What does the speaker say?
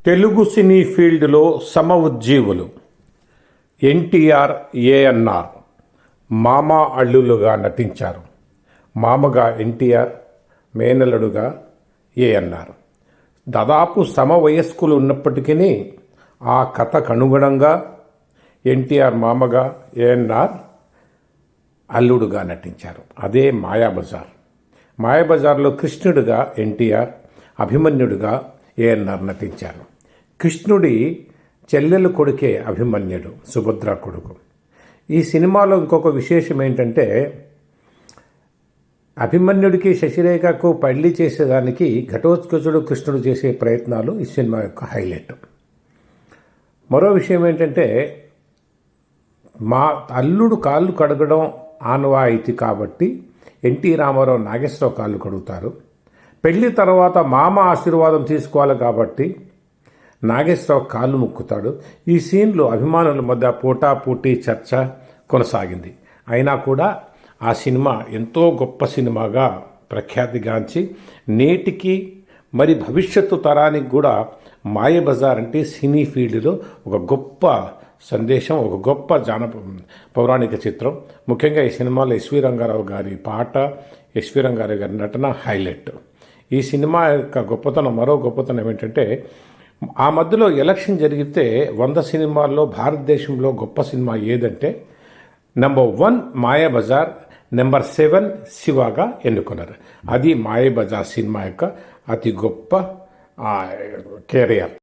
తెలుగు సినీ ఫీల్డ్లో సమఉజ్జీవులు ఎన్టీఆర్, ఏఎన్ఆర్ మామ అల్లులుగా నటించారు. మామగా ఎన్టీఆర్, మేనల్లుడుగా ఏఎన్ఆర్. దాదాపు సమవయస్కులు ఉన్నప్పటికీ ఆ కథకు అనుగుణంగా ఎన్టీఆర్ మామగా, ఏఎన్ఆర్ అల్లుడుగా నటించారు. అదే మాయాబజార్. మాయాబజార్లో కృష్ణుడిగా ఎన్టీఆర్, అభిమన్యుడిగా ఏఎన్ఆర్ నటించారు. కృష్ణుడి చెల్లెలు కొడుకే అభిమన్యుడు, సుభద్ర కొడుకు. ఈ సినిమాలో ఇంకొక విశేషం ఏంటంటే, అభిమన్యుడికి శశిరేఖకు పెళ్లి చేసేదానికి ఘటోత్కచుడు కృష్ణుడు చేసే ప్రయత్నాలు ఈ సినిమా యొక్క హైలైట్. మరో విషయం ఏంటంటే, మా అల్లుడు కాళ్ళు కడగడం ఆనవాయితీ కాబట్టి ఎన్టీ రామారావు నాగేశ్వరరావు కాళ్ళు కడుగుతారు. పెళ్లి తర్వాత మామ ఆశీర్వాదం తీసుకోవాలి కాబట్టి నాగేశ్వరరావు కాళ్ళు ముక్కుతాడు. ఈ సీన్లో అభిమానుల మధ్య పోటాపోటీ చర్చ కొనసాగింది. అయినా కూడా ఆ సినిమా ఎంతో గొప్ప సినిమాగా ప్రఖ్యాతిగాంచి నేటికి మరి భవిష్యత్తు తరానికి కూడా మాయాబజార్ అంటే సినీ ఫీల్డ్లో ఒక గొప్ప సందేశం, ఒక గొప్ప పౌరాణిక చిత్రం. ముఖ్యంగా ఈ సినిమాలో ఎస్వి రంగారావు గారి పాట, ఎస్వి రంగారావు గారి నటన హైలైట్. ఈ సినిమా యొక్క గొప్పతనం, మరో గొప్పతనం ఏంటంటే, ఆ మధ్యలో ఎలక్షన్ జరిగితే 100 సినిమాల్లో భారతదేశంలో గొప్ప సినిమా ఏదంటే నెంబర్ 1 మాయాబజార్, నెంబర్ 7 శివగా ఎన్నుకున్నారు. అది మాయాబజార్ సినిమా యొక్క అతి గొప్ప కెరియర్.